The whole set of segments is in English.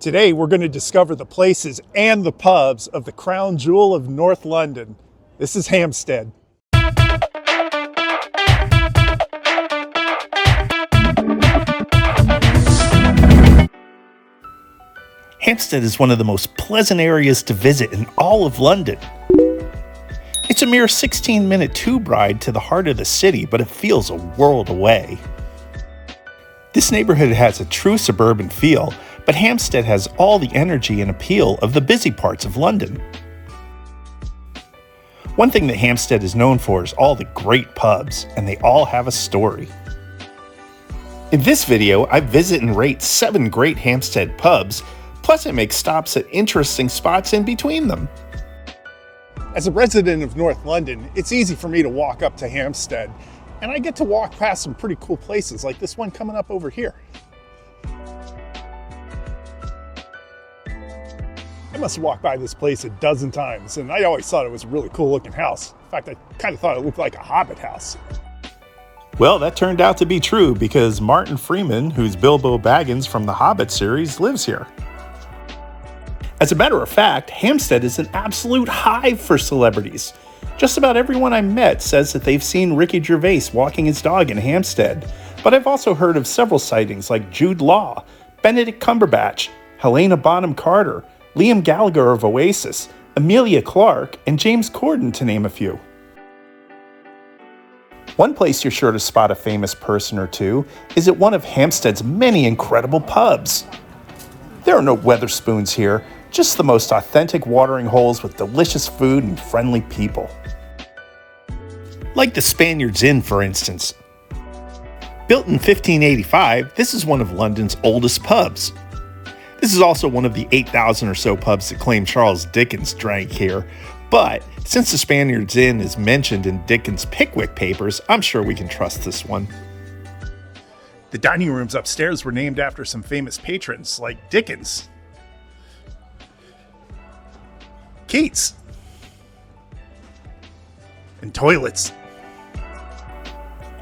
Today we're going to discover the places and the pubs of the crown jewel of North London. This is Hampstead. Hampstead is one of the most pleasant areas to visit in all of London. It's a mere 16-minute tube ride to the heart of the city, but it feels a world away. This neighborhood has a true suburban feel, but Hampstead has all the energy and appeal of the busy parts of London. One thing that Hampstead is known for is all the great pubs, and they all have a story. In this video, I visit and rate 7 great Hampstead pubs, plus I make stops at interesting spots in between them. As a resident of North London, it's easy for me to walk up to Hampstead, and I get to walk past some pretty cool places like this one coming up over here. I must have walked by this place a dozen times, and I always thought it was a really cool looking house. In fact, I kind of thought it looked like a Hobbit house. Well, that turned out to be true because Martin Freeman, who's Bilbo Baggins from the Hobbit series, lives here. As a matter of fact, Hampstead is an absolute hive for celebrities. Just about everyone I met says that they've seen Ricky Gervais walking his dog in Hampstead, but I've also heard of several sightings like Jude Law, Benedict Cumberbatch, Helena Bonham Carter, Liam Gallagher of Oasis, Emilia Clarke, and James Corden, to name a few. One place you're sure to spot a famous person or two is at one of Hampstead's many incredible pubs. There are no Weatherspoons here, just the most authentic watering holes with delicious food and friendly people. Like the Spaniards Inn, for instance. Built in 1585, this is one of London's oldest pubs. This is also one of the 8,000 or so pubs that claim Charles Dickens drank here, but since the Spaniards Inn is mentioned in Dickens' Pickwick Papers, I'm sure we can trust this one. The dining rooms upstairs were named after some famous patrons like Dickens, Keats, and toilets.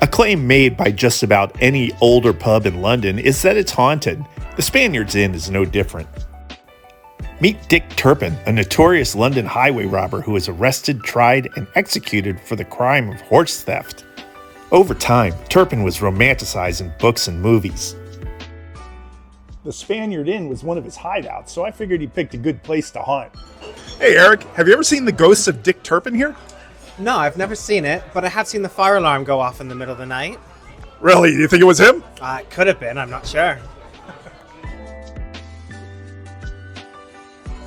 A claim made by just about any older pub in London is that it's haunted. The Spaniards Inn is no different. Meet Dick Turpin, a notorious London highway robber who was arrested, tried, and executed for the crime of horse theft. Over time, Turpin was romanticized in books and movies. The Spaniard Inn was one of his hideouts, so I figured he picked a good place to haunt. Hey Eric, have you ever seen the ghosts of Dick Turpin here? No, I've never seen it, but I have seen the fire alarm go off in the middle of the night. Really? Do you think it was him? It could have been, I'm not sure.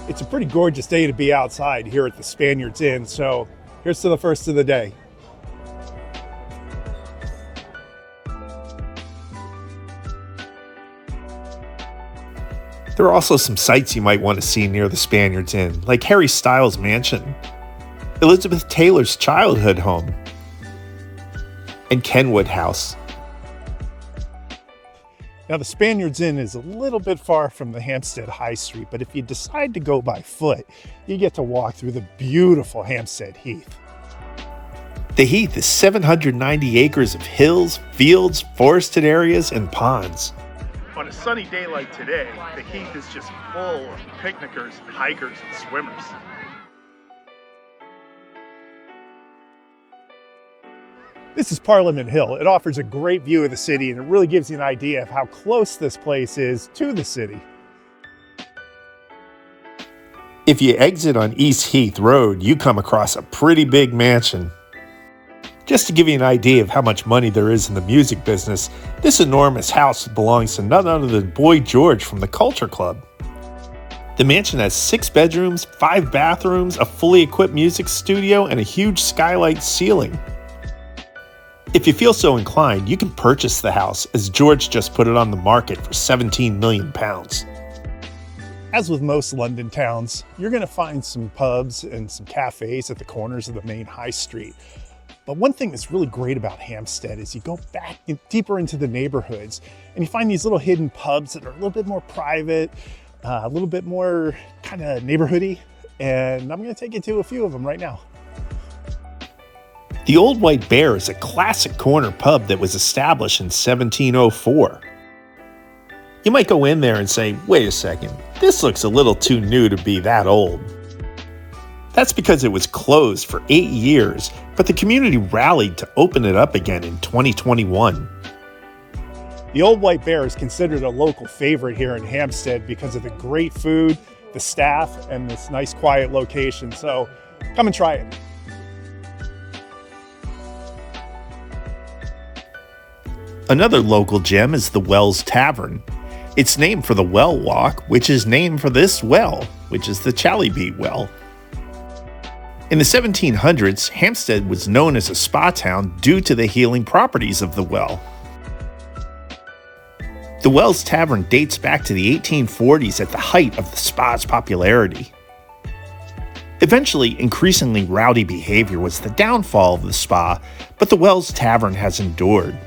It's a pretty gorgeous day to be outside here at the Spaniards Inn, so here's to the first of the day. There are also some sights you might want to see near the Spaniards Inn, like Harry Styles' mansion, Elizabeth Taylor's childhood home, and Kenwood House. Now the Spaniards Inn is a little bit far from the Hampstead High Street, but if you decide to go by foot, you get to walk through the beautiful Hampstead Heath. The Heath is 790 acres of hills, fields, forested areas, and ponds. On a sunny day like today, the Heath is just full of picnickers, hikers, and swimmers. This is Parliament Hill. It offers a great view of the city, and it really gives you an idea of how close this place is to the city. If you exit on East Heath Road, you come across a pretty big mansion. Just to give you an idea of how much money there is in the music business, this enormous house belongs to none other than Boy George from the Culture Club. The mansion has 6 bedrooms, 5 bathrooms, a fully equipped music studio, and a huge skylight ceiling. If you feel so inclined, you can purchase the house, as George just put it on the market for £17 million. As with most London towns, you're going to find some pubs and some cafes at the corners of the main high street. But one thing that's really great about Hampstead is you go back deeper into the neighborhoods and you find these little hidden pubs that are a little bit more private, a little bit more kind of neighborhoody. And I'm going to take you to a few of them right now. The Old White Bear is a classic corner pub that was established in 1704. You might go in there and say, wait a second, this looks a little too new to be that old. That's because it was closed for 8 years, but the community rallied to open it up again in 2021. The Old White Bear is considered a local favorite here in Hampstead because of the great food, the staff, and this nice quiet location, so come and try it. Another local gem is the Wells Tavern. It's named for the Well Walk, which is named for this well, which is the Chalybeate Well. In the 1700s, Hampstead was known as a spa town due to the healing properties of the well. The Wells Tavern dates back to the 1840s at the height of the spa's popularity. Eventually, increasingly rowdy behavior was the downfall of the spa, but the Wells Tavern has endured.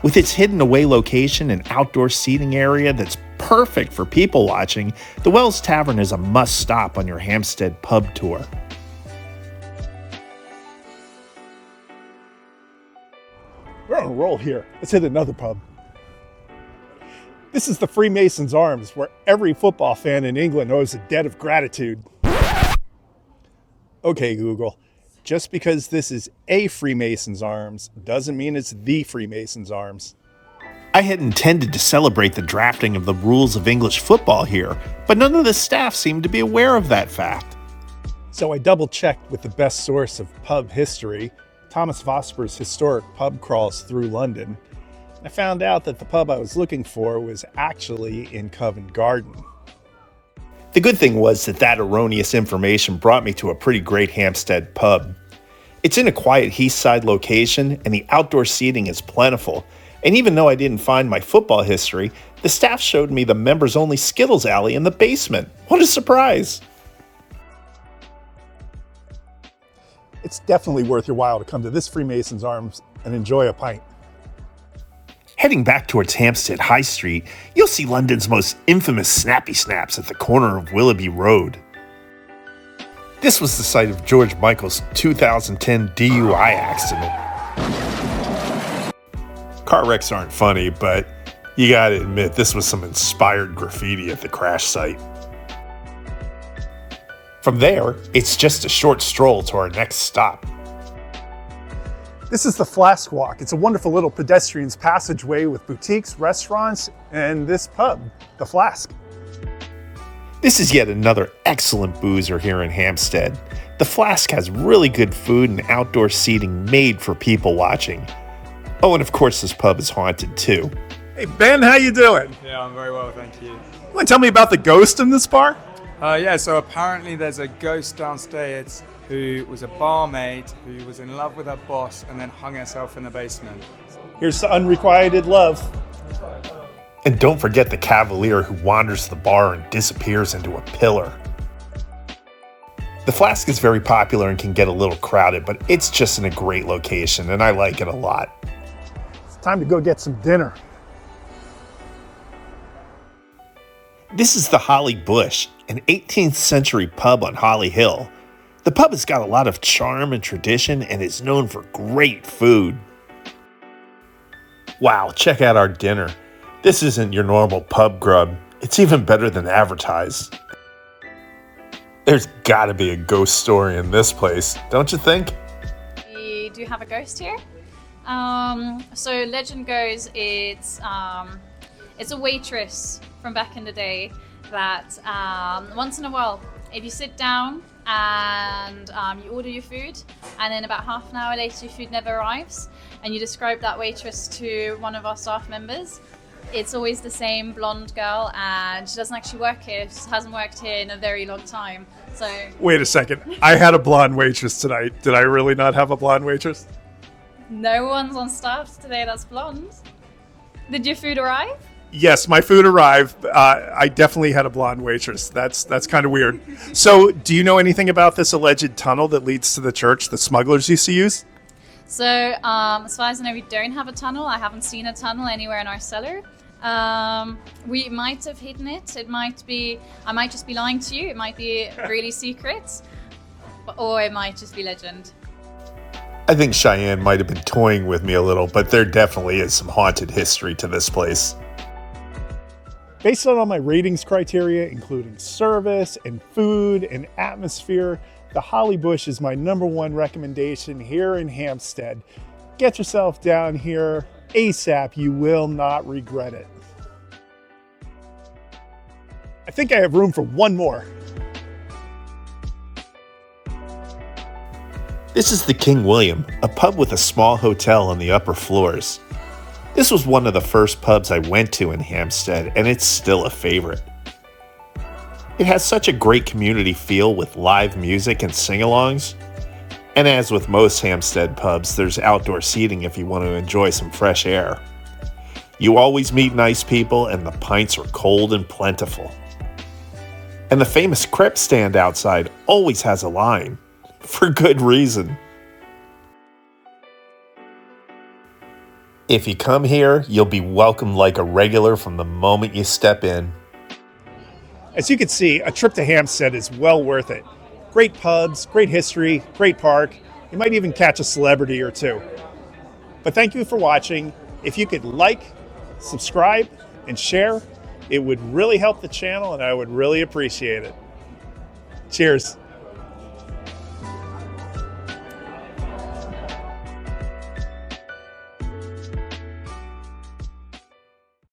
With its hidden away location and outdoor seating area that's perfect for people watching, the Wells Tavern is a must-stop on your Hampstead pub tour. We're on a roll here. Let's hit another pub. This is the Freemasons Arms, where every football fan in England owes a debt of gratitude. Okay, Google. Just because this is a Freemasons Arms doesn't mean it's the Freemasons Arms. I had intended to celebrate the drafting of the rules of English football here, but none of the staff seemed to be aware of that fact. So I double-checked with the best source of pub history, Thomas Vosper's historic pub crawls through London. I found out that the pub I was looking for was actually in Covent Garden. The good thing was that erroneous information brought me to a pretty great Hampstead pub. It's in a quiet Heathside location, and the outdoor seating is plentiful. And even though I didn't find my football history, the staff showed me the members-only Skittles alley in the basement. What a surprise! It's definitely worth your while to come to this Freemasons Arms and enjoy a pint. Heading back towards Hampstead High Street, you'll see London's most infamous Snappy Snaps at the corner of Willoughby Road. This was the site of George Michael's 2010 DUI accident. Car wrecks aren't funny, but you gotta admit this was some inspired graffiti at the crash site. From there, it's just a short stroll to our next stop. This is the Flask Walk. It's a wonderful little pedestrian's passageway with boutiques, restaurants, and this pub, the Flask. This is yet another excellent boozer here in Hampstead. The Flask has really good food and outdoor seating made for people watching. Oh, and of course this pub is haunted too. Hey Ben, how you doing? Yeah, I'm very well, thank you. You want to tell me about the ghost in this bar? So apparently there's a ghost downstairs who was a barmaid who was in love with her boss and then hung herself in the basement. Here's to unrequited love. And don't forget the cavalier who wanders the bar and disappears into a pillar. The Flask is very popular and can get a little crowded, but it's just in a great location and I like it a lot. It's time to go get some dinner. This is the Holly Bush, an 18th century pub on Holly Hill. The pub has got a lot of charm and tradition and is known for great food. Wow, check out our dinner. This isn't your normal pub grub. It's even better than advertised. There's gotta be a ghost story in this place, don't you think? We do have a ghost here. So legend goes it's a waitress from back in the day that once in a while, if you sit down and you order your food, and then about half an hour later your food never arrives, and you describe that waitress to one of our staff members, it's always the same blonde girl, and she doesn't actually work here. She hasn't worked here in a very long time. So wait a second. I had a blonde waitress tonight. Did I really not have a blonde waitress? no one's on staff today that's blonde. Did your food arrive? Yes, my food arrived. I definitely had a blonde waitress. That's kind of weird. So, do you know anything about this alleged tunnel that leads to the church the smugglers used to use? So, as far as I know, we don't have a tunnel. I haven't seen a tunnel anywhere in our cellar. We might have hidden it. It might be, I might just be lying to you. It might be really secret, or it might just be legend. I think Cheyenne might have been toying with me a little, but there definitely is some haunted history to this place. Based on all my ratings criteria, including service and food and atmosphere, the Holly Bush is my #1 recommendation here in Hampstead. Get yourself down here ASAP, you will not regret it. I think I have room for one more. This is the King William, a pub with a small hotel on the upper floors. This was one of the first pubs I went to in Hampstead, and it's still a favorite. It has such a great community feel with live music and sing-alongs. And as with most Hampstead pubs, there's outdoor seating if you want to enjoy some fresh air. You always meet nice people, and the pints are cold and plentiful. And the famous crepe stand outside always has a line, for good reason. If you come here, you'll be welcomed like a regular from the moment you step in. As you can see, a trip to Hampstead is well worth it. Great pubs, great history, great park. You might even catch a celebrity or two. But thank you for watching. If you could like, subscribe, and share, it would really help the channel and I would really appreciate it. Cheers.